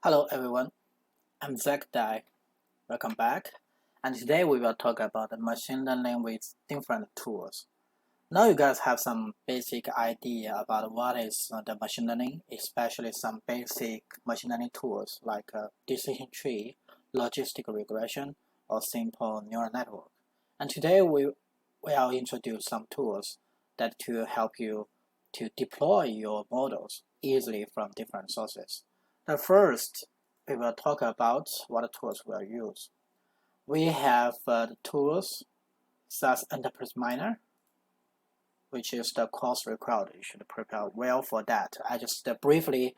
Hello everyone, I'm Zach Dai. Welcome back. And today we will talk about the machine learning with different tools. Now you guys have some basic idea about what is the machine learning, especially some basic machine learning tools like decision tree, logistic regression, or simple neural network. And today we will introduce some tools that to help you to deploy your models easily from different sources. The first, we will talk about what tools we'll use. We have the tools SAS Enterprise Miner, which is the course required. You should prepare well for that. I just briefly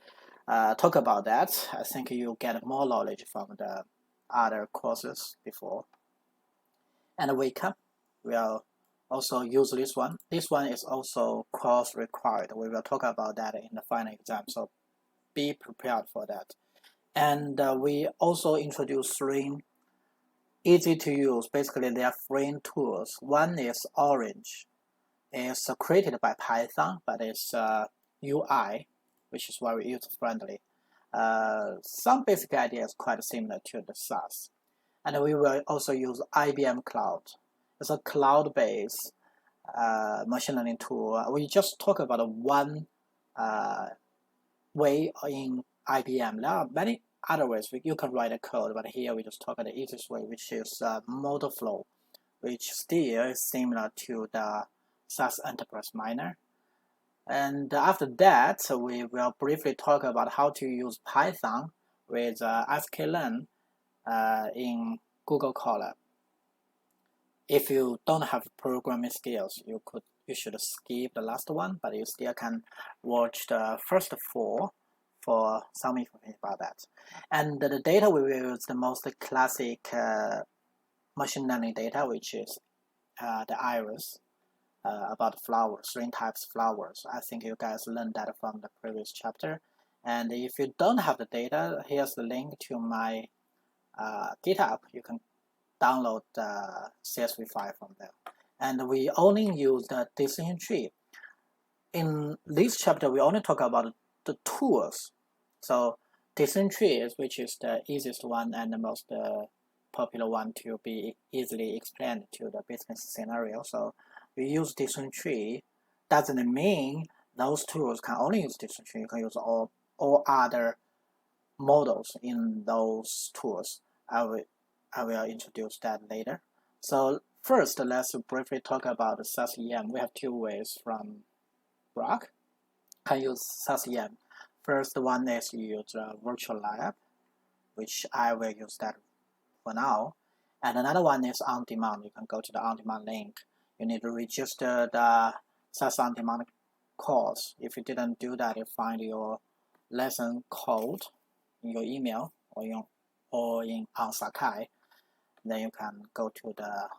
talk about that. I think you get more knowledge from the other courses before. And Weka, we'll also use this one. This one is also course required. We will talk about that in the final exam, so be prepared for that. And we also introduce three easy to use, basically they are free tools. One is Orange. It's created by Python, but it's UI, which is very user-friendly. Some basic ideas quite similar to the SAS. And we will also use IBM Cloud. It's a cloud-based machine learning tool. We just talk about one way in IBM. There are many other ways you can write a code, but here we just talk about the easiest way, which is model flow, which still is similar to the SAS Enterprise Miner. And after that, we will briefly talk about how to use Python with sklearn in Google Coalb. If you don't have programming skills, you should skip the last one, but you still can watch the first four for some information about that. And the data we will use the most classic machine learning data, which is the iris, about flowers, 3 types of flowers. I think you guys learned that from the previous chapter. And if you don't have the data, here's the link to my GitHub. You can download the CSV file from there. And we only use the decision tree. In this chapter, we only talk about the tools. So decision trees, which is the easiest one and the most popular one to be easily explained to the business scenario. So we use decision tree. Doesn't mean those tools can only use decision tree. You can use all other models in those tools. I will introduce that later. So first, let's briefly talk about the SAS-EM. We have 2 ways from Brock. Can use SAS-EM. First one is you use virtual lab, which I will use that for now. And another one is on demand. You can go to the on demand link. You need to register the SAS on demand course. If you didn't do that, you find your lesson code in your email or on Sakai. Then you can go to the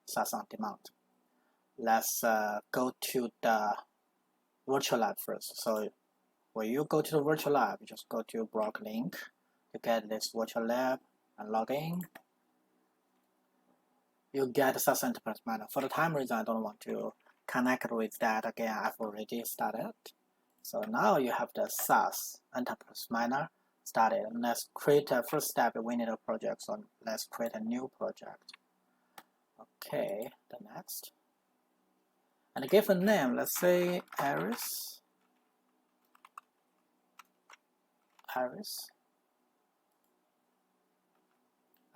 SAS on demand. Let's go to the virtual lab first. So when you go to the virtual lab, you just go to Brock link to get this virtual lab and log in. You get SAS Enterprise Miner. For the time reason, I don't want to connect with that again. I've already started. So now you have the SAS Enterprise Miner started. Let's create a first step. We need a project, so let's create a new project. Okay, the next. And give a name. Let's say Iris.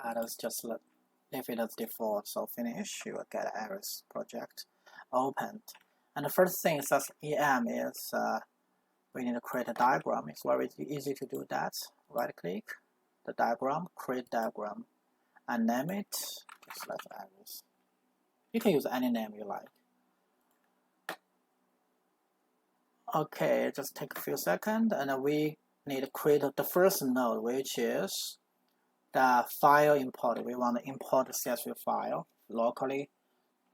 Let's just leave it as default. So finish. You will get Iris project opened. And the first thing SAS-EM is we need to create a diagram. It's very easy to do that. Right click the diagram, create diagram, and name it just like Iris. You can use any name you like. Okay, just take a few seconds, and we need to create the first node, which is the file import. We want to import the CSV file locally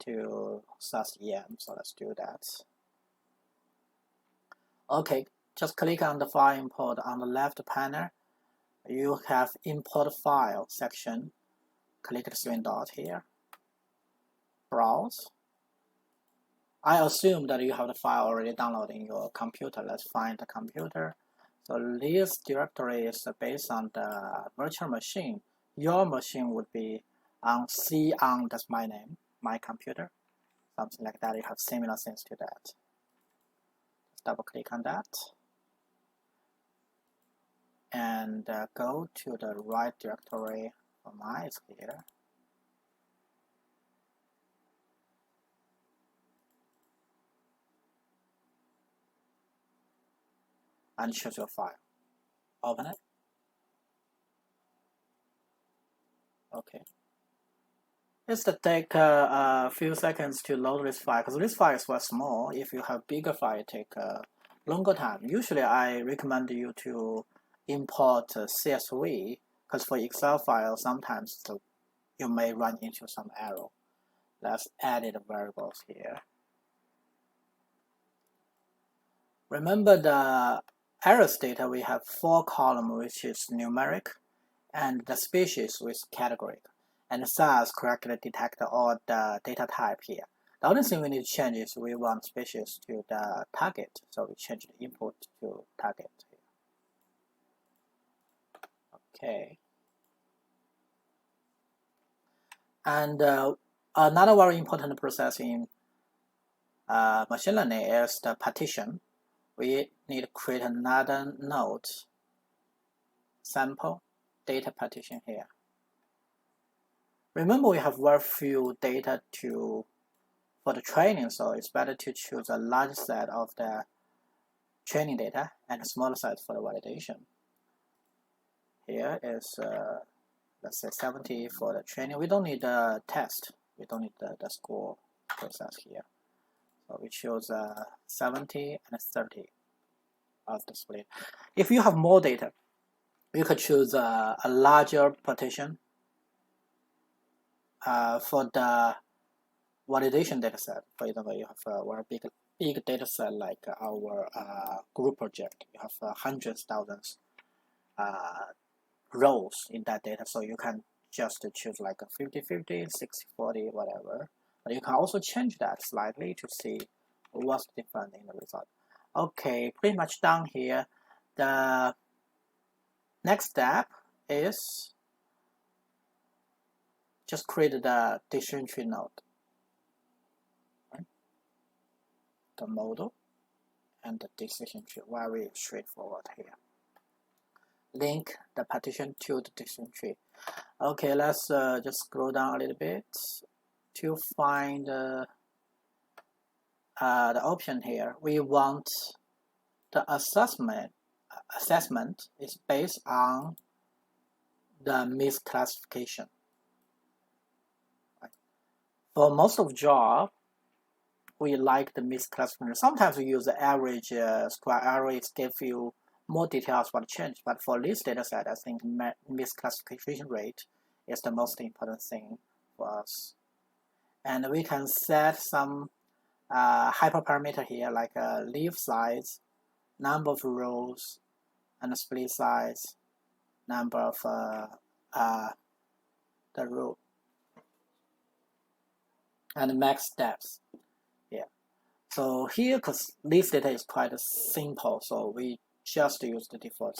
to SAS-EM, so let's do that. Okay, just click on the file import on the left panel. You have import file section. Click the 3 dots here. Browse. I assume that you have the file already downloaded in your computer. Let's find the computer. So this directory is based on the virtual machine. Your machine would be on C on, that's my name, my computer, something like that. You have similar things to that. Just double click on that. And go to the right directory. For mine is here. And choose your file. Open it. Okay. It's to take a few seconds to load this file because this file is quite small. If you have bigger file, it take a longer time. Usually, I recommend you to import CSV because for Excel file, sometimes you may run into some error. Let's edit the variables here. Remember the arrays data, we have 4 columns, which is numeric, and the species with category. And SAS correctly detect all the data type here. The only thing we need to change is we want species to the target, so we change the input to target here. Okay. And another very important process in machine learning is the partition. We need to create another node, sample, data partition here. Remember, we have very few data for the training, so it's better to choose a large set of the training data and a smaller set for the validation. Here is, let's say 70 for the training. We don't need the test. We don't need the score process here. So we choose 70 and 30 of the split. If you have more data, you could choose a larger partition for the validation data set. For example, you have a very big data set like our group project. You have hundreds, thousands rows in that data, so you can just choose like a 50-50, 60-40, whatever. But you can also change that slightly to see what's different in the result. Okay, pretty much done here. The next step is just create the decision tree node. Right? The model and the decision tree, very straightforward here. Link the partition to the decision tree. Okay, let's just scroll down a little bit to find the option here. We want the assessment is based on the misclassification. Right? For most of job, we like the misclassification. Sometimes we use the average square average, give you more details about change. But for this data set, I think misclassification rate is the most important thing for us. And we can set some hyperparameter here, like leaf size, number of rows, and split size, number of the row, and max steps. Yeah. So here, because this data is quite simple, so we just use the default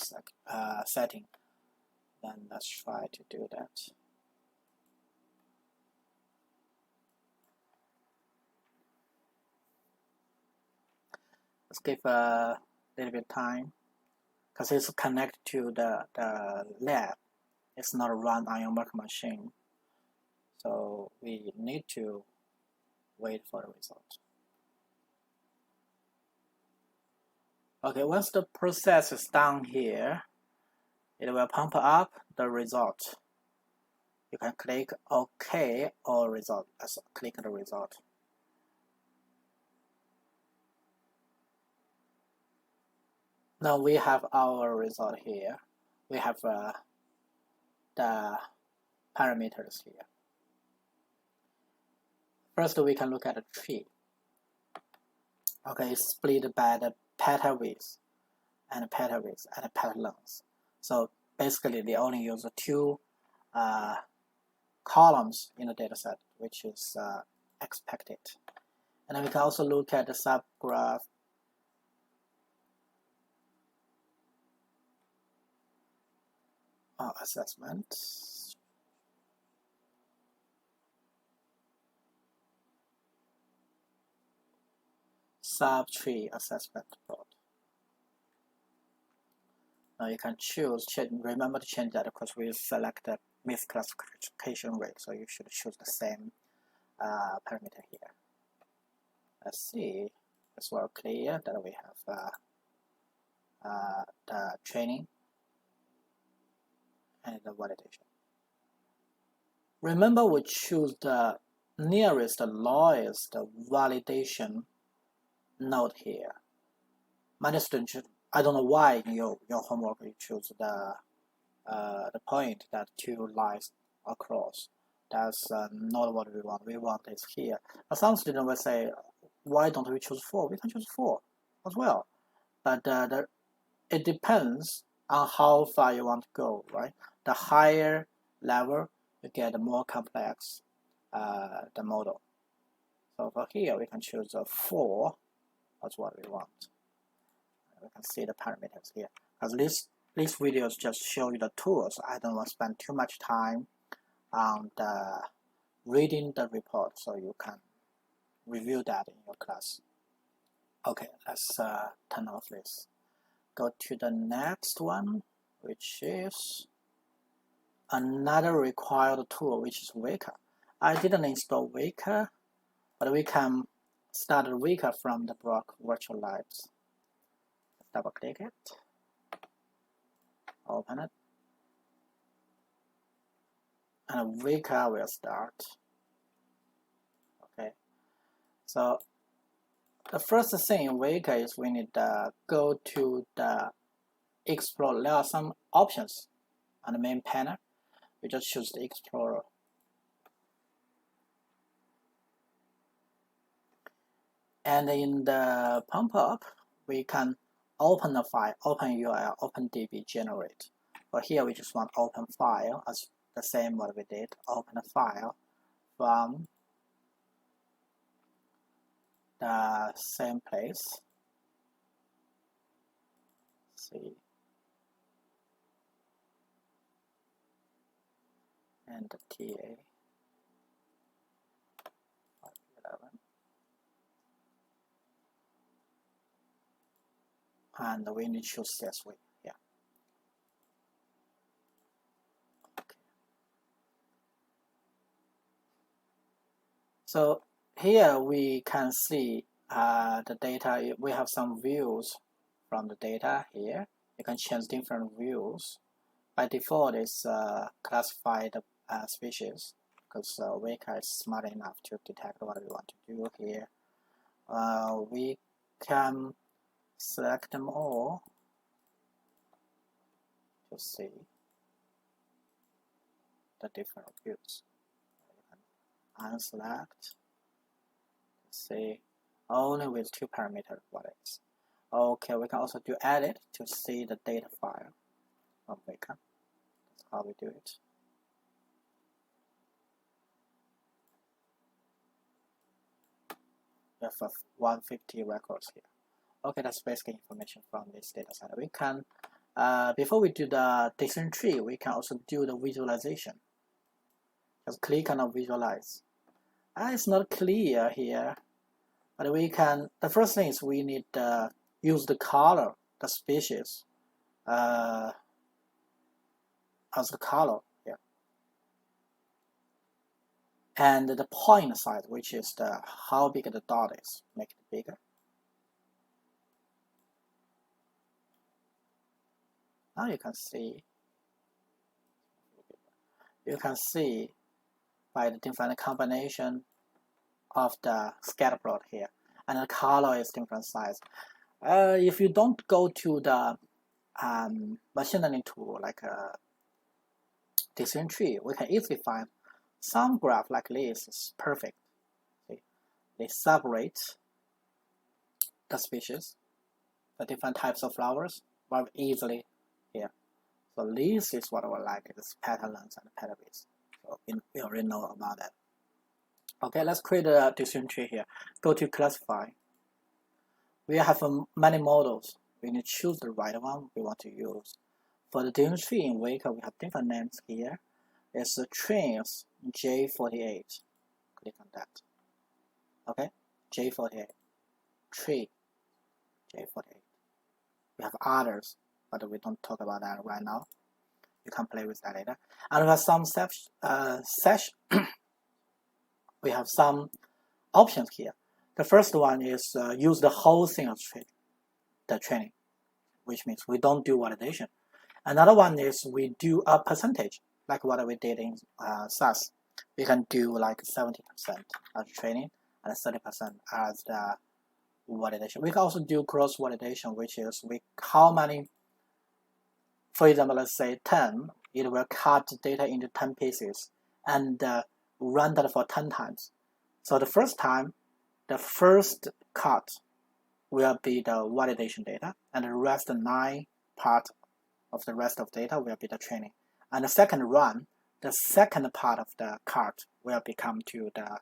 setting. Then let's try to do that. Let's give a little bit of time because it's connected to the lab. It's not run on your Mac machine. So we need to wait for the result. Okay, once the process is done here, it will pump up the result. You can click OK or result. Let's click the result. Now we have our result here. We have the parameters here. First, we can look at the tree. Okay, it's split by the petal width and petal width and petal length. So basically, they only use 2 columns in the dataset, which is expected. And then we can also look at the subgraph. assessment. Subtree assessment plot. Now you can choose, remember to change that because we select the misclassification rate, so you should choose the same parameter here. Let's see, it's well clear that we have the training and the validation. Remember, we choose the nearest, lowest validation node here. Many students, I don't know why in your homework you choose the point that 2 lines across. That's not what we want. We want is here. Now, some students will say, why don't we choose 4? We can choose 4 as well. But it depends on how far you want to go, right? The higher level, you get more complex the model. So for here, we can choose a 4. That's what we want. We can see the parameters here. Because these videos just show you the tools. I don't want to spend too much time on reading the report, so you can review that in your class. Okay, let's turn off this. Go to the next one, which is another required tool, which is Weka. I didn't install Weka, but we can start Weka from the block virtual labs. Double click it, open it, and Weka will start. Okay, so the first thing in Weka is we need to go to the Explorer. There are some options on the main panel. We just choose the Explorer. And in the pop-up, we can open a file, open URL, open DB, generate. But here we just want open file, as the same what we did, open a file from the same place. Let's see. And the TA 511. And we need to choose CSV. Yeah. Okay. So here we can see the data. We have some views from the data here. You can change different views. By default, it's classified species because Weka is smart enough to detect what we want to do here. We can select them all to see the different views. You can unselect, see only with 2 parameters what it is. Okay, we can also do edit to see the data file of Weka. That's how we do it. We have 150 records here. Okay, that's basic information from this data set. We can, before we do the decision tree, we can also do the visualization. Just click on visualize. It's not clear here, but we can, the first thing is we need to use the color, the species, as the color here. And the point size, which is the how big the dot is, make it bigger. Now you can see by the different combination of the scatter plot here, and the color is different size. If you don't go to the machine learning tool like decision tree, we can easily find some graph like this is perfect. See? They separate the species, the different types of flowers, very easily here. So this is what I like, is pattern length and pattern width. So we already know about that. Okay, let's create a decision tree here. Go to classify. We have many models. We need to choose the right one we want to use. For the different tree in Weka, we have different names here. It's the trains J48. Click on that. Okay, J48. Tree J48. We have others, but we don't talk about that right now. You can play with that later. And we have some we have some options here. The first one is use the whole thing as the training, which means we don't do validation. Another one is we do a percentage, like what we did in SAS. We can do like 70% as training and 30% as the validation. We can also do cross validation, which is how many, for example, let's say 10, it will cut data into 10 pieces and run that for 10 times. So the first time, the first cut will be the validation data, and the rest 9 part of the rest of data will be the training. And the second run, the second part of the cut will become to the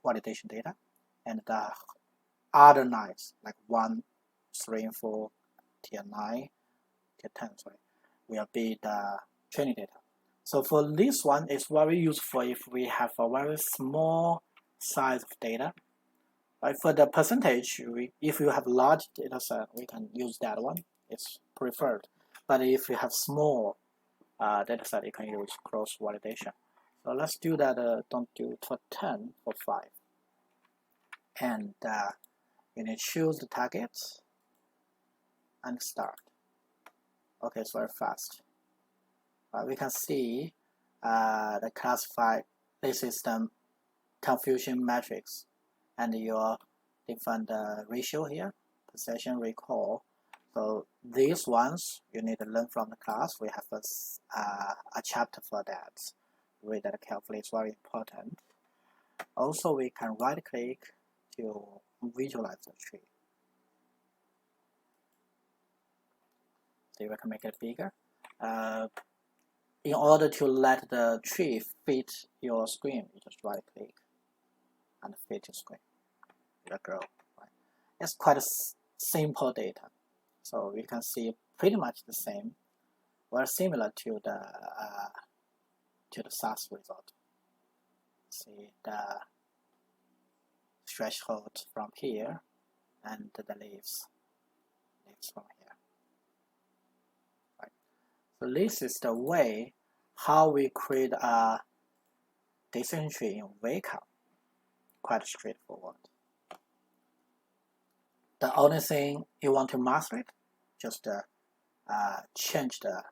validation data, and the other 9, like 1, 3, and 4, tier 9, tier 10, sorry, will be the training data. So for this one, it's very useful if we have a very small size of data. Right? For the percentage, if you have large data set, we can use that one. It's preferred. But if you have small data set, you can use cross validation. So let's do that. Don't do it for 10, for 5. And you need to choose the target and start. Okay, it's very fast. We can see the classified. This is the confusion matrix, and your different ratio here, possession, recall. So these ones you need to learn from the class. We have a chapter for that. Read that carefully, it's very important. Also, we can right click to visualize the tree. So we can make it bigger. In order to let the tree fit your screen, you just right click and fit your screen. It will grow. Right? It's quite a simple data. So we can see pretty much the same, very similar to the SAS result. See the threshold from here and the leaves from here. Right. So this is the way how we create a decision tree in Weka. Quite straightforward. The only thing you want to master it, just change the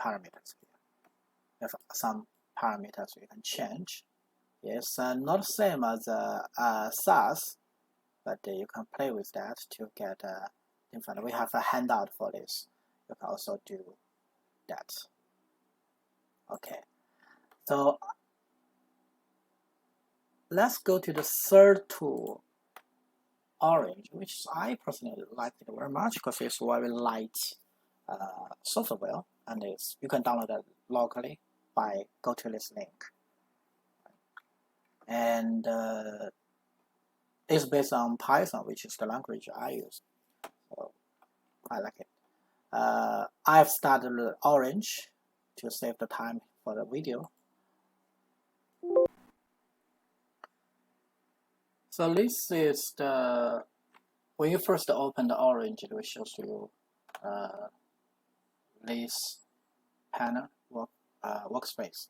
parameters here. If some parameters you can change. It's not the same as SAS, but you can play with that to get different. We have a handout for this. You can also do that. Okay, so let's go to the third tool, Orange, which I personally like it very much because it's very light software, and you can download it locally by go to this link. And it's based on Python, which is the language I use. So I like it. I've started Orange to save the time for the video. So this is the, when you first open the Orange, it will show you this panel, workspace.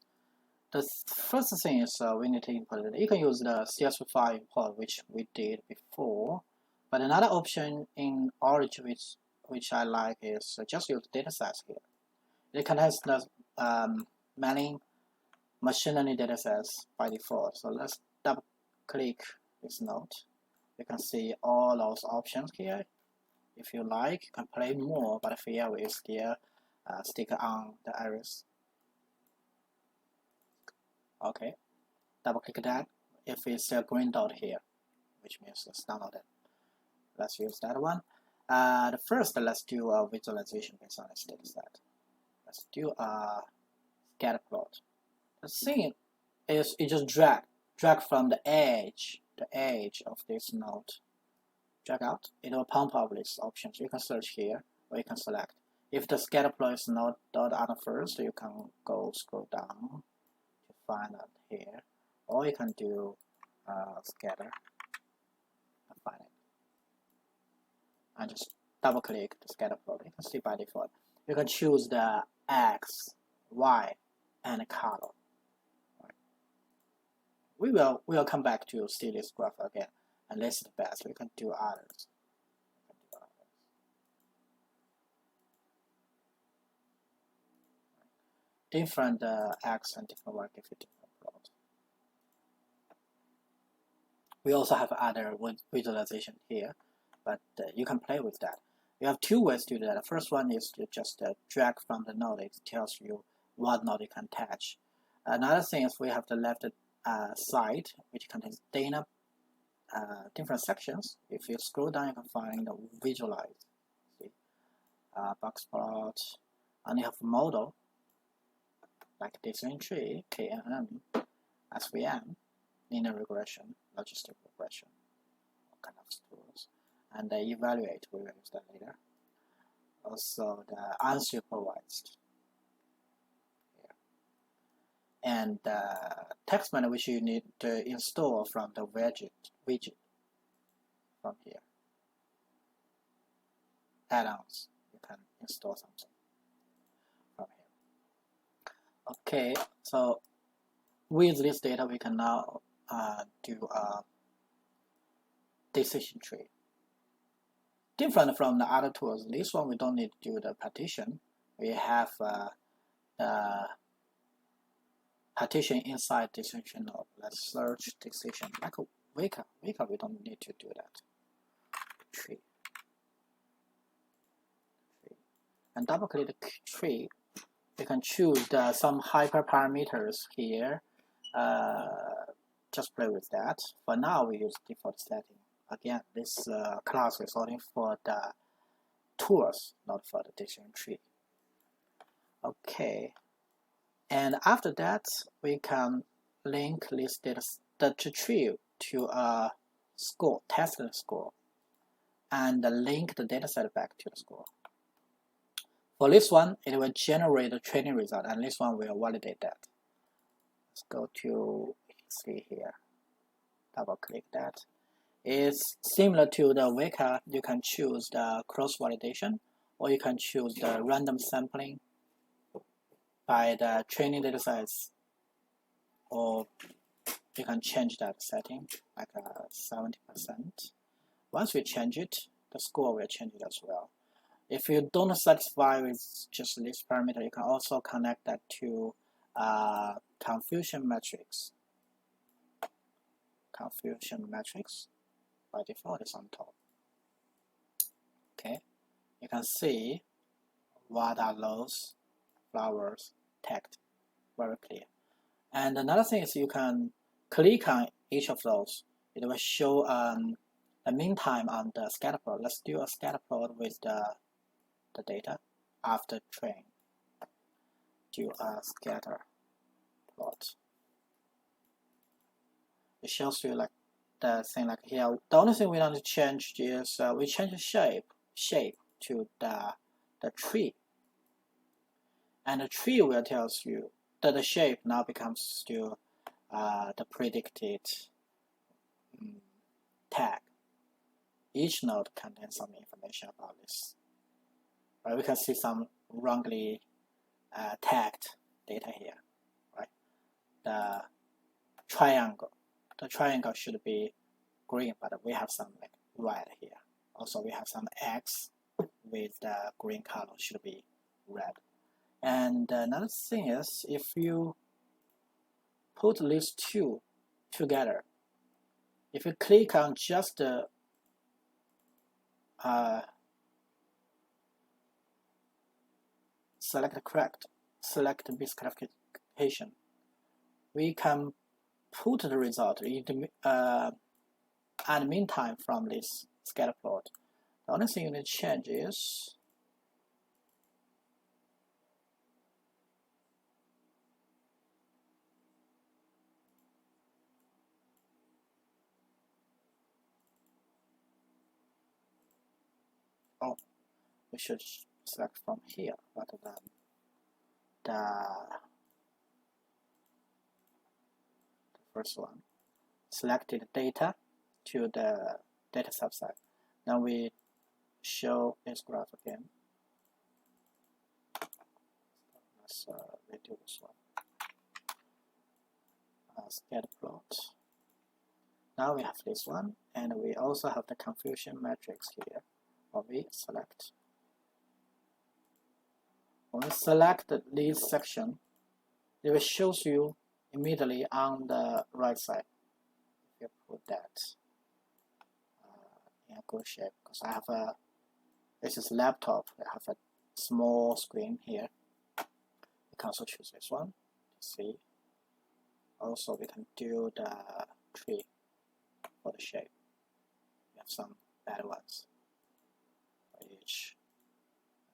The first thing is we need to import it. You can use the CS5 import, which we did before. But another option in Orange, which I like, is just use datasets here. It contains the many machine learning datasets by default. So let's double click this node. You can see all those options here. If you like, you can play more, but here we still stick on the iris. Okay, double click that. If it's a green dot here, which means it's downloaded. Let's use that one. First, let's do a visualization based on this data set. Let's do a scatter plot. The thing is, you just drag from the edge of this node. Drag out. It will pump up these options. You can search here. or you can select. If the scatter plot is not on the first, you can go scroll down to find it here, or you can do scatter and find it, and just double click the scatter plot. You can see by default. You can choose the X, Y, and color. We'll come back to see this graph again and list the best. We can do others. Different X and different Y give you different plot. We also have other visualization here, but you can play with that. You have two ways to do that. The first one is to just drag from the node. It tells you what node you can attach. Another thing is we have the left side, which contains data, different sections. If you scroll down, you can find the visualize. See, box plot, and you have model like decision tree, KNN, SVM, linear regression, logistic regression, all kind of tools, and they evaluate. We will use that later. Also, the unsupervised. And text manager, which you need to install from the widget from here. Add-ons, you can install something from here. Okay, so with this data, we can now do a decision tree. Different from the other tools, this one we don't need to do the partition. We have partition inside decision node. Let's search decision like a Weka. Weka, we don't need to do that. Tree. And double click the tree. You can choose some hyperparameters here. Just play with that. For now, we use default setting. Again, this class is only for the tools, not for the decision tree. Okay. And after that, we can link this the tree to a score, testing score, and link the dataset back to the score. For this one, it will generate the training result, and this one will validate that. Let's go to see here. Double click that. It's similar to the Weka. You can choose the cross validation, or you can choose the random sampling by the training data size, or you can change that setting like 70%. Once we change it, the score will change it as well. If you don't satisfy with just this parameter, you can also connect that to confusion matrix. Confusion matrix by default is on top. Okay, you can see what are those flowers tagged, very clear. And another thing is you can click on each of those. It will show the mean time on the scatter plot. Let's do a scatter plot with the data after train. Do a scatter plot. It shows you like the thing like here. The only thing we want to change is we change the shape to the tree. And the tree will tell you that the shape now becomes to the predicted tag. Each node contains some information about this. Right? We can see some wrongly tagged data here. Right? The triangle should be green, but we have some like red here. Also, we have some X with the green color should be red. And another thing is, if you put these two together, if you click on just the select correct, select misclassification, we can put the result in the and meantime from this scatter plot. The only thing you need to change is we should select from here rather than the first one. Selected data to the data subset. Then we show this graph again. Let's redo this one. Scatter plot. Now we have this one, and we also have the confusion matrix here. Or we select. When we select this section, it will show you immediately on the right side. If you put that in a good shape, because I have this is laptop. I have a small screen here. We can also choose this one to see. Also, we can do the tree for the shape. We have some bad ones for each.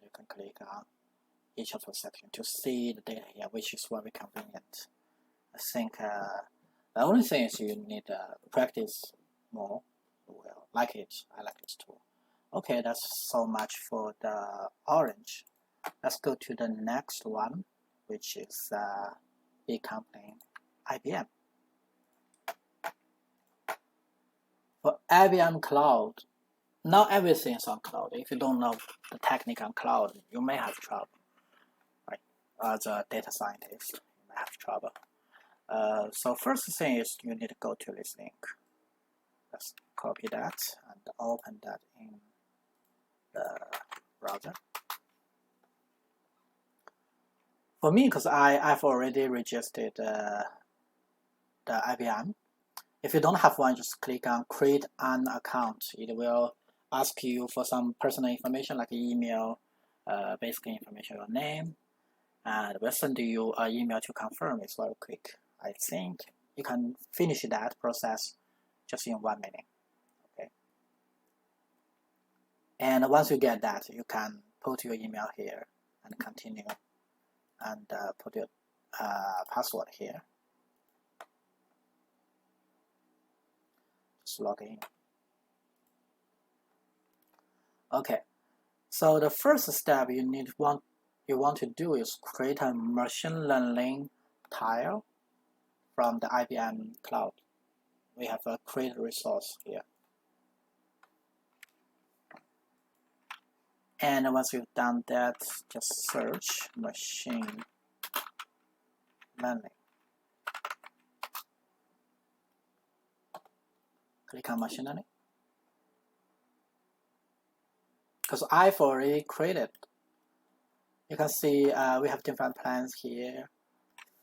You can click on each of the sections to see the data here, which is very convenient. I think the only thing is you need to practice more. Well, like it. I like this tool. Okay, that's so much for the orange. Let's go to the next one, which is big company IBM. For IBM Cloud, not everything is on cloud. If you don't know the technique on cloud, you may have trouble. Right? As a data scientist, you may have trouble. So first thing is you need to go to this link. Let's copy that and open that in the browser. For me, because I've already registered the IBM. If you don't have one, just click on create an account. It will ask you for some personal information like email, basic information, your name, and we'll send you an email to confirm. It's very quick. I think you can finish that process just in 1 minute. Okay. And once you get that, you can put your email here and continue, and put your password here. Just log in. Okay. So the first step you want to do is create a machine learning tile from the IBM Cloud. We have a create resource here. And once you've done that, just search machine learning. Click on machine learning. Because I've already created. You can see we have different plans here.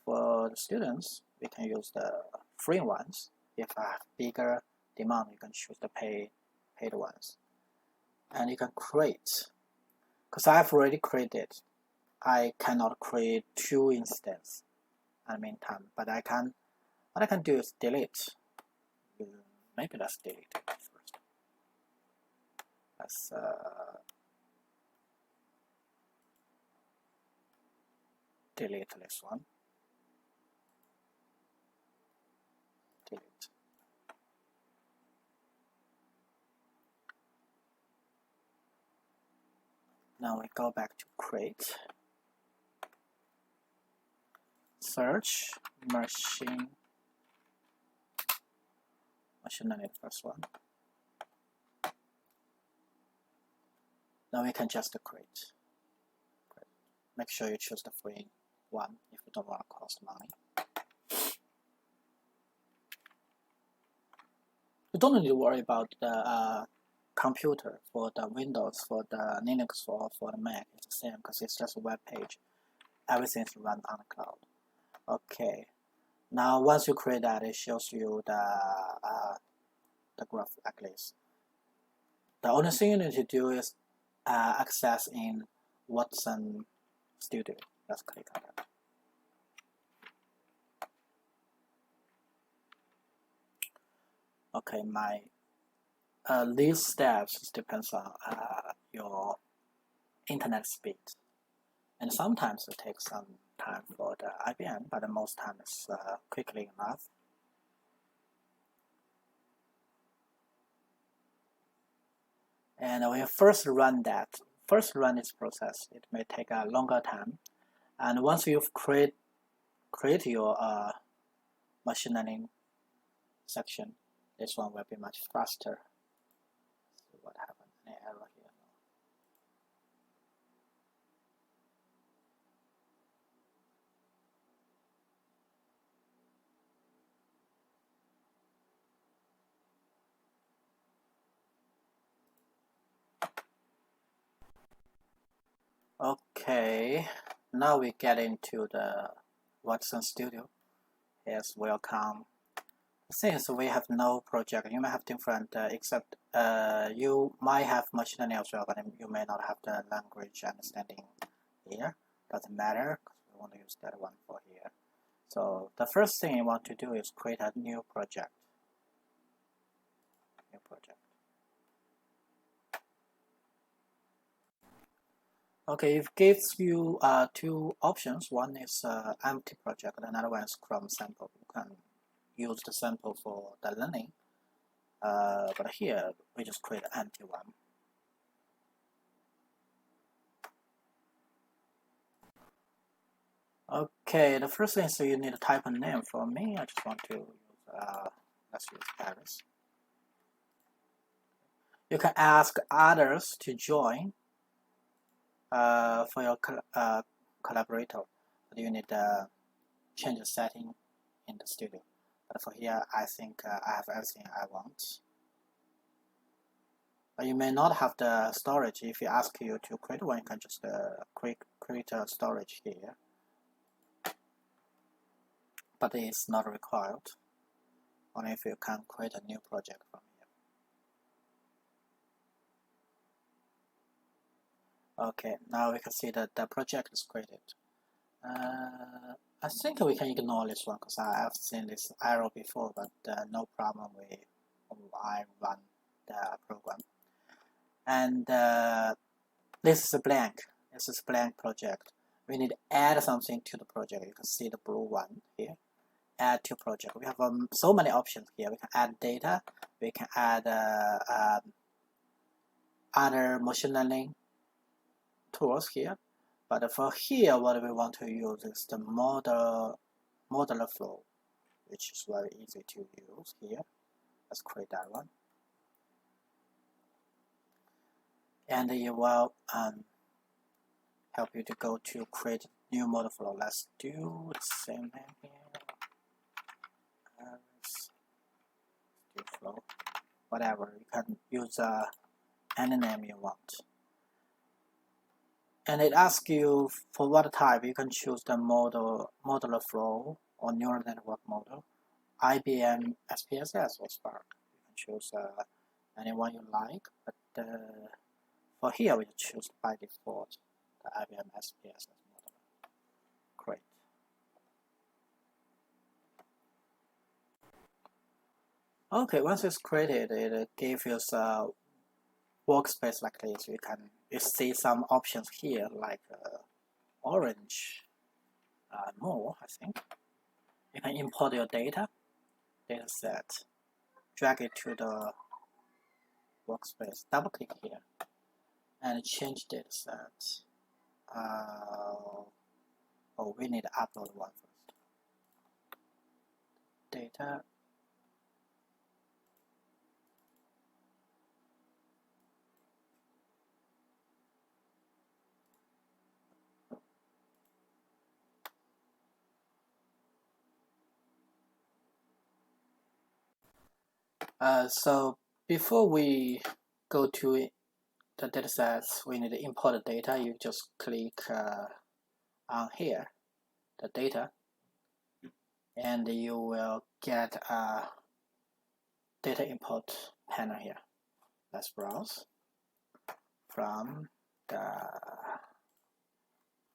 For the students, we can use the free ones. If I have bigger demand, you can choose the paid ones. And you can create. Because I've already created, I cannot create 2 instances at the meantime. But what I can do is delete. Maybe let's delete it first. Let's delete this one. Delete. Now we go back to create. Search machine learning, first one. Now we can just create. Make sure you choose the free one if you don't want to cost money. You don't need to worry about the computer for the Windows, for the Linux, or for the Mac. It's the same because it's just a web page. Everything is run on the cloud. Okay. Now once you create that, it shows you the graph like this. The only thing you need to do is access in Watson Studio. Let's click on that. Okay, these steps depends on your internet speed, and sometimes it takes some time for the IBM, but most time it's quickly enough. And when you first run that, first run this process, it may take a longer time. And once you've create your machine learning section, this one will be much faster. Let's see what happened. Any error here? Okay, now we get into the Watson Studio. Yes, welcome. Since we have no project, you may have different, except you might have machine learning as well, but you may not have the language understanding here. Doesn't matter, because we want to use that one for here. So the first thing you want to do is create a new project. Okay, it gives you two options. One is empty project, another one is from sample. You can use the sample for the learning, but here we just create an empty one. Okay, the first thing is you need to type a name. For me, I just want to use, let's use Paris. You can ask others to join for your collaborator. But you need to change the setting in the studio. But for here, I think I have everything I want. But you may not have the storage. If you ask you to create one, you can just create a storage here. But it's not required. Only if you can create a new project from here. Okay, now we can see that the project is created. I think we can ignore this one because I have seen this error before, but no problem when I run the program. And this is a blank. This is a blank project. We need to add something to the project. You can see the blue one here. Add to project. We have so many options here. We can add data. We can add other machine learning tools here. But for here, what we want to use is the modeler flow, which is very easy to use here. Let's create that one. And it will help you to go to create new model flow. Let's do the same name here. Flow, whatever. You can use any name you want. And it asks you for what type. You can choose the modeler flow or neural network model, IBM, SPSS, or Spark. You can choose anyone you like, but for here we choose by default the IBM SPSS model. Great. Okay, once it's created, it gives you a workspace like this. You see some options here, like orange, more, I think. You can import your data set, drag it to the workspace, double click here, and change data set. Oh, we need to upload one first. Data. So before we go to the datasets, we need to import the data. You just click on here, the data, and you will get a data import panel here. Let's browse from the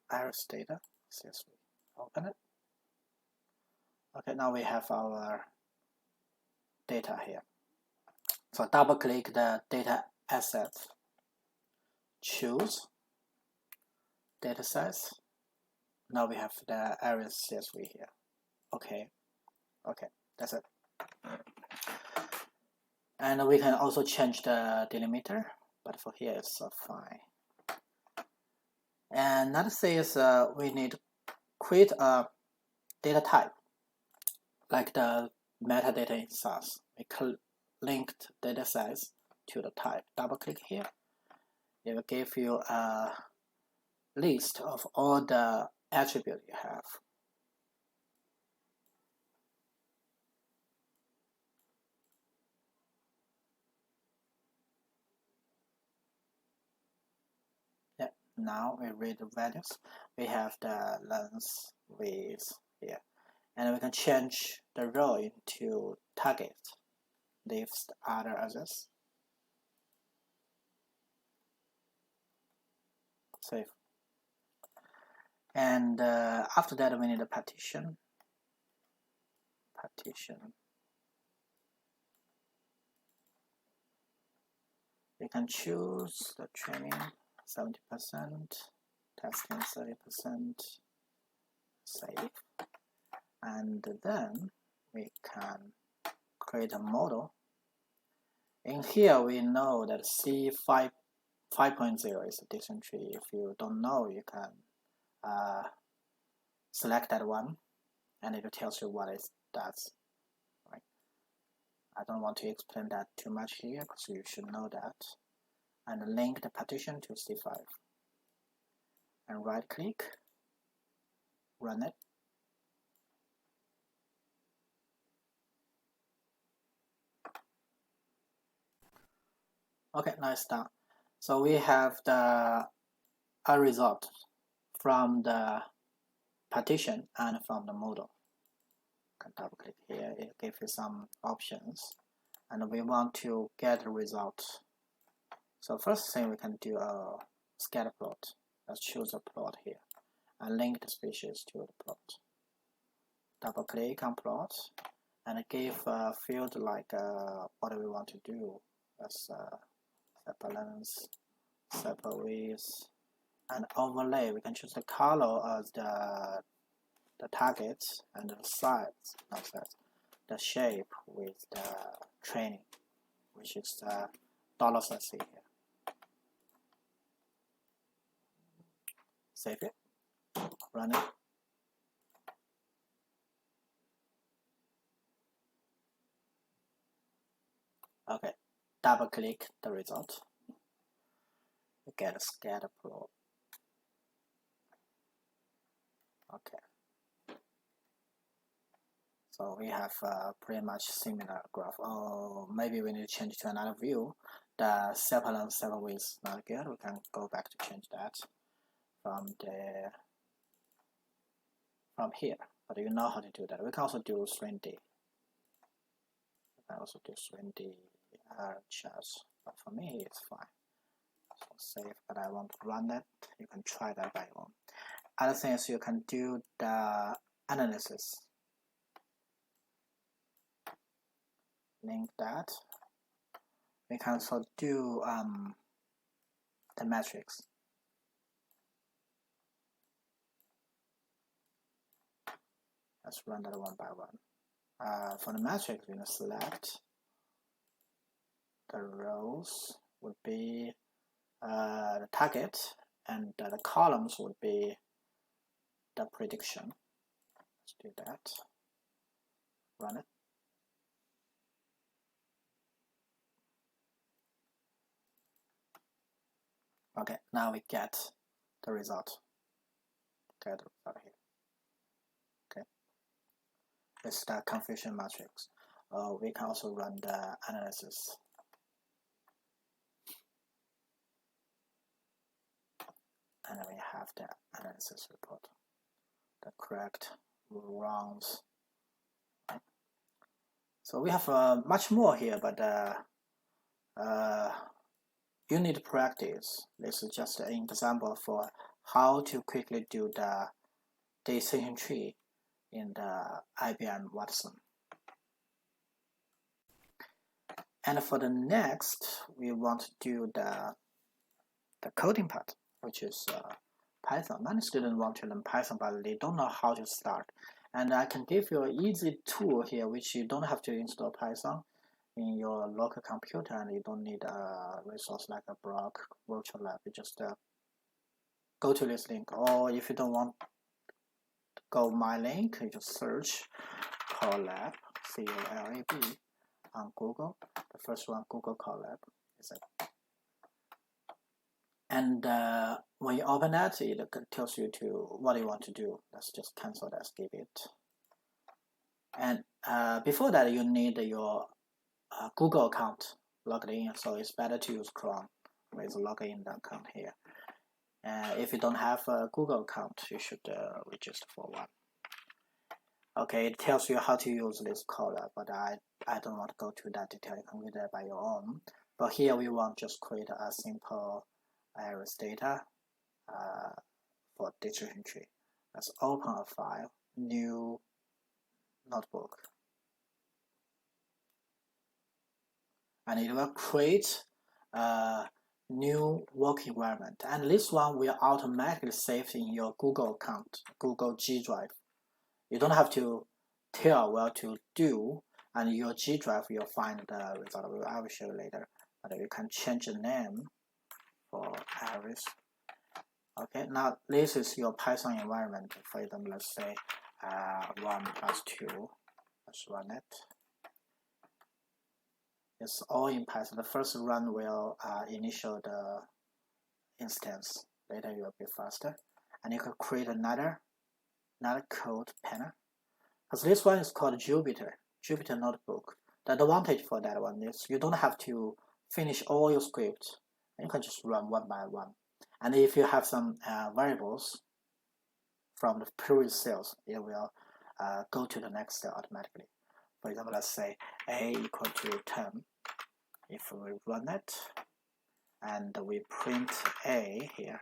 iris data. Since we open it. Okay, now we have our data here. So double click the data asset, choose data size. Now we have the iris CSV here. Okay, that's it. And we can also change the delimiter, but for here it's fine. And another thing is we need to create a data type, like the metadata in SAS. We linked data sets to the type. Double click here. It will give you a list of all the attributes you have. Yeah, now we read the values. We have the length, width here. And we can change the row into target, leave the other others. Save. And after that, we need a partition. We can choose the training 70%, testing 30%, save. And then we can create a model. In here, we know that C5 5.0 is a decision tree. If you don't know, you can select that one, and it tells you what it does. Right? I don't want to explain that too much here, because you should know that. And link the partition to C5. And right-click, run it. Okay, now it's done. So we have a result from the partition and from the model. You can double click here, it gives you some options. And we want to get a result. So first thing we can do a scatter plot. Let's choose a plot here and link the species to the plot. Double click on plot and give a field like what do we want to do. Let's sepal length, sepal width, and overlay. We can choose the color as the target and the size, not size, the shape with the training, which is the $CC here. Save it, run it. Okay, double click the result. You get a scatter plot. Okay. So we have pretty much similar graph. Oh, maybe we need to change to another view. The sepal and sepal width is not good. We can go back to change that from here. But you know how to do that. We can also do 3D. We can also do 3D charts. But for me, it's fine. So save, but I want to run it. You can try that by your own. Other things you can do the analysis. Link that. We can also do the metrics. Let's run that one by one. For the metrics, we can select the rows would be the target, and the columns would be the prediction. Let's do that. Run it. Okay, now we get the result. Get the result here. Okay, this is the confusion matrix. We can also run the analysis. And then we have the analysis report, the correct, wrongs. So we have much more here, but you need to practice. This is just an example for how to quickly do the decision tree in the IBM Watson. And for the next, we want to do the coding part, which is Python. Many students want to learn Python, but they don't know how to start. And I can give you an easy tool here, which you don't have to install Python in your local computer, and you don't need a resource like a block virtual lab. You just go to this link, or if you don't want to go my link, you just search Coalb, C-O-L-A-B, on Google. The first one, Google Coalb, is it. And when you open that, it tells you to what you want to do. Let's just cancel that, skip it. And before that, you need your Google account logged in, so it's better to use Chrome with login account here. If you don't have a Google account, you should register for one. Okay, it tells you how to use this Coalb, but I don't want to go to that detail. You can read that by your own. But here we want just create a simple iris data for distribution tree. Let's open a file, new notebook, and it will create a new work environment. And this one will automatically save in your Google account, Google G Drive. You don't have to tell what to do, and your G Drive you'll find the result. I will show you later. But you can change the name for iris. Okay, now this is your Python environment. For example, let's say 1+2. Let's run it. It's all in Python. The first run will initial the instance. Later it will be faster. And you can create another code panel. Because this one is called Jupyter Notebook. The advantage for that one is you don't have to finish all your scripts. You can just run one by one. And if you have some variables from the previous cells, it will go to the next cell automatically. For example, let's say a equal to 10. If we run it, and we print a here,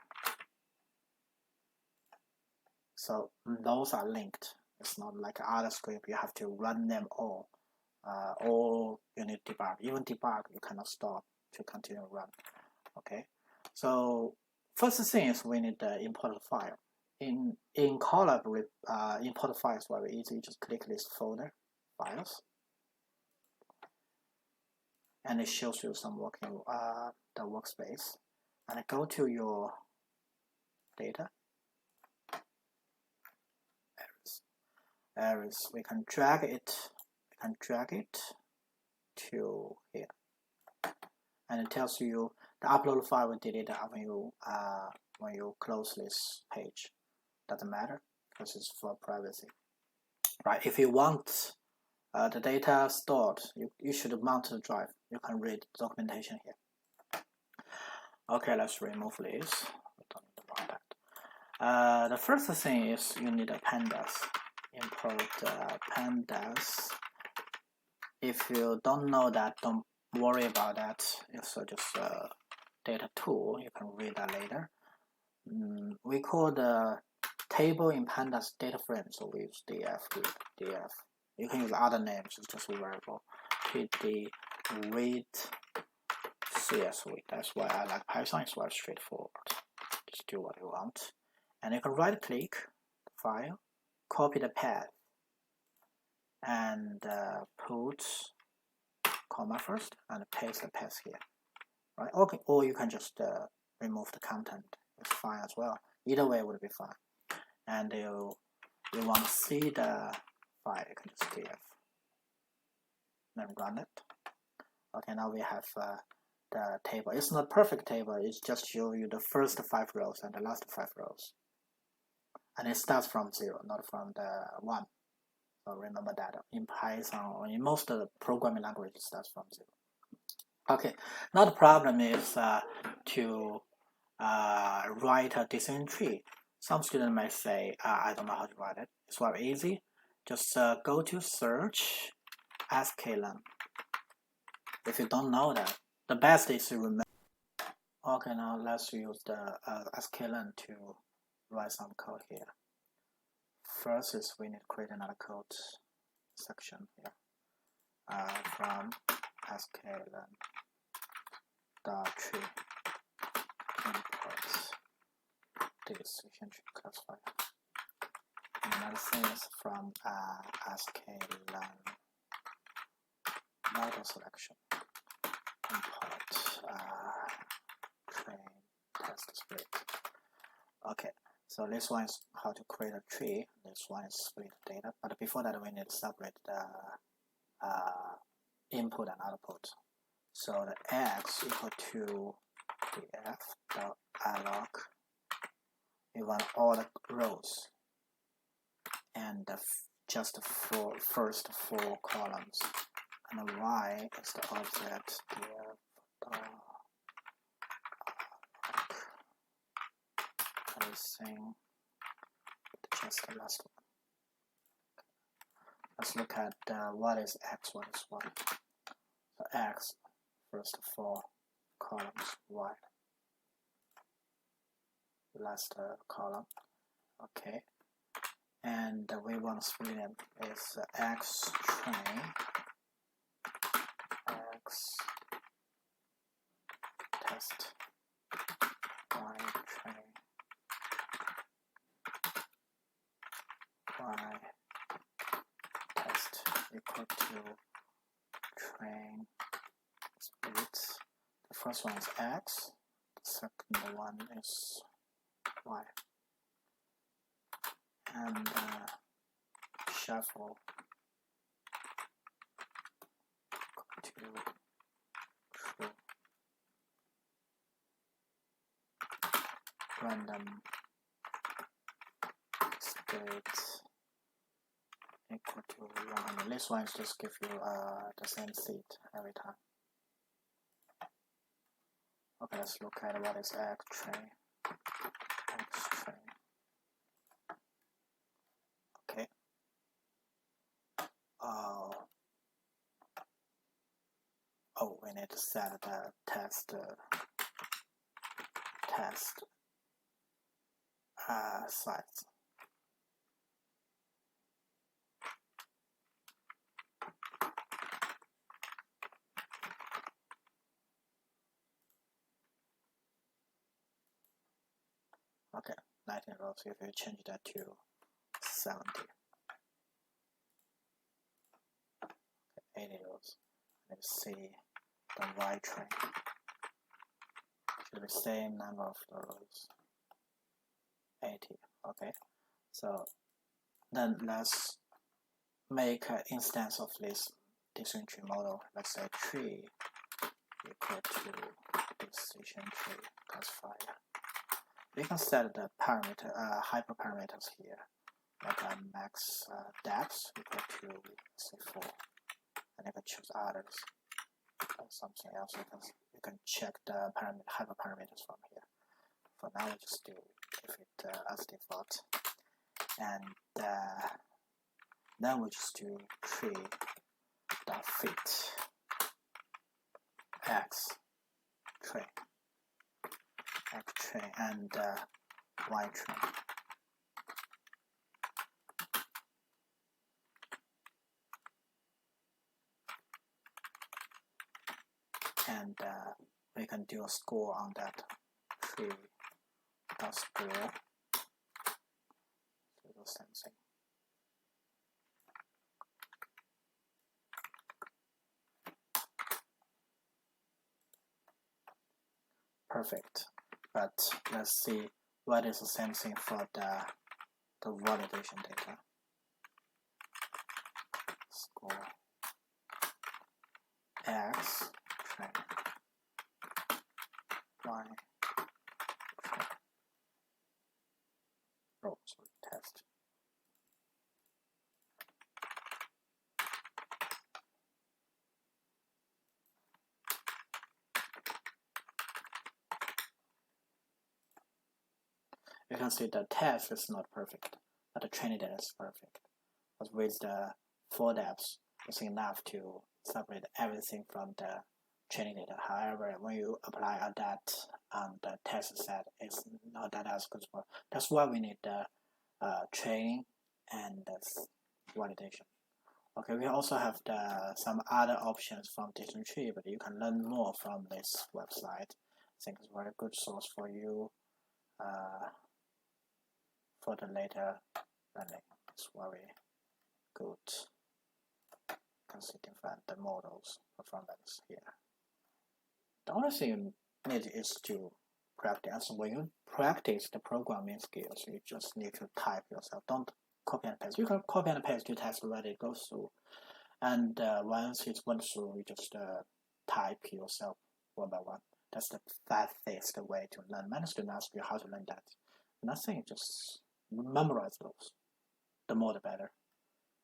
so those are linked. It's not like other script, you have to run them all. Or you need debug. Even debug, you cannot stop to continue run. Okay, so first thing is we need the import file. In Coalb, import files very easy. You just click this folder, files, and it shows you some working the workspace. And go to your data. Areas. We can drag it. To here, and it tells you the upload file will delete when you close this page. Doesn't matter because it's for privacy. Right? If you want the data stored, you should mount the drive. You can read documentation here. Okay, let's remove this. We don't need about that. The first thing is you need a pandas. Import pandas. If you don't know that, don't worry about that. It's just a data tool. You can read that later. We call the table in pandas data frame, so we use df. You can use other names. It's just a variable. pd read csv. That's why I like Python. It's very straightforward. Just do what you want, and you can right-click the file, copy the path, and put comma first and paste the path here, right? Okay, or you can just remove the content. It's fine as well. Either way would be fine. And you want to see the file, you can just df, then run it. Okay, now we have the table. It's not perfect table. It's just show you the first 5 rows and the last 5 rows, and it starts from 0, not from the 1. So remember that in Python or in most of the programming languages, it starts from 0. Okay, now the problem is to write a decision tree. Some students might say, I don't know how to write it. It's very easy. Just go to search sklearn. If you don't know that, the best is to remember. Okay, now let's use the sklearn to write some code here. First is we need to create another code section here from sklearn.tree import decision tree classifier. And another thing is from sklearn model selection import train test split. Okay, so this one is how to create a tree. This one is split data. But before that, we need to separate the input and output. So the x equal to df.alloc. We want all the rows and just the first 4 columns. And the y is the object df.alloc. Everything, just the last one. Let's look at what is x, what is y. So x, first 4 columns, y, last column. Okay, and we want to split them is x train, x test, y train, y test equal to train split. The first one is x, the second one is y, and shuffle to true. Random state equal to 100. This one just give you the same seed every time. Okay, let's look at what is x train. X train. Okay. Oh, we need to set the test size. Okay, 19 rows. If you change that to 70, okay, 80 rows. Let's see the y train. Should be same number of the rows. 80. Okay, so then let's make an instance of this decision tree model. Let's say tree equal to decision tree classifier. We can set the parameter hyperparameters here, like a max depth equal to say 4, and you can choose others. Something else you can check the hyperparameters from here. For now, we just do give it as default, and then we just do tree dot fit x train and y train. And we can do a score on that tree dot score. So the same thing. Perfect. But let's see what is the same thing for the validation data. Score x train y train. Oh, sorry, test. You can see the test is not perfect, but the training data is perfect. But with the 4 depths, it's enough to separate everything from the training data. However, when you apply a that on the test set, it's not that as good. That's why we need the training and the validation. Okay, we also have some other options from decision tree, but you can learn more from this website. I think it's a very good source for you for the later learning. It's very good. You can see different models performance here. The only thing you need is to practice. And when you practice the programming skills, you just need to type yourself. Don't copy and paste. You can copy and paste your text already go through. And once it went through, you just type yourself one by one. That's the fastest way to learn. Many students ask you how to learn that. Nothing, just memorize those. The more the better.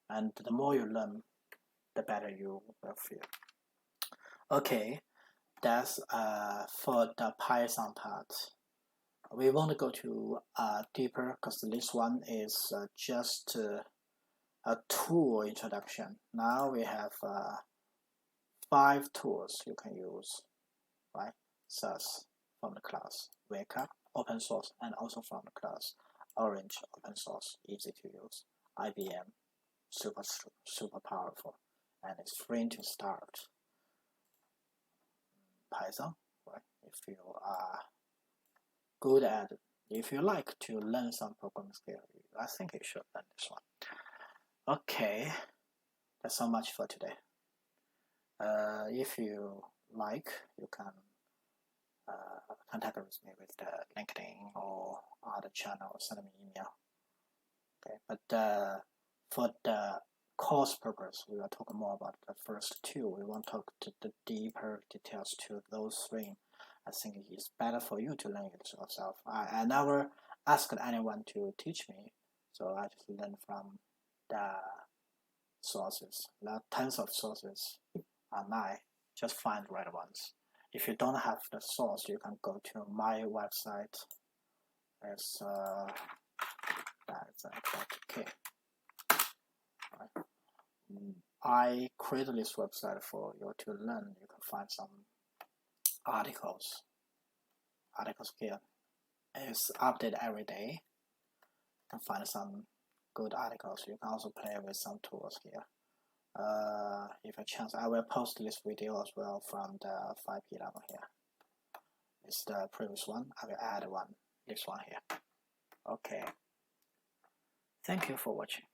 And the more you learn, the better you will feel. Okay, that's for the Python part. We want to go to deeper because this one is just a tool introduction. Now we have 5 tools you can use, right? SAS from the class, Weka, open source, and also from the class, Orange, open source, easy to use, IBM, super powerful, and it's free to start. Python, right? If you are good at it, if you like to learn some programming skill, I think you should learn this one. Okay, that's so much for today. If you like, you can contact with me with the LinkedIn or other channel, or send me email. Okay, but for the course purpose, we will talk more about the first 2. We won't talk to the deeper details to those 3. I think it's better for you to learn it yourself. I never asked anyone to teach me, so I just learned from the sources. There are tons of sources online. Just find the right ones. If you don't have the source, you can go to my website. It's that's okay. Right. I created this website for you to learn. You can find some articles. Articles here is updated every day. You can find some good articles. You can also play with some tools here. If a chance, I will post this video as well from the 5P level here. It's the previous one. I will add this one here. Okay. Thank you for watching.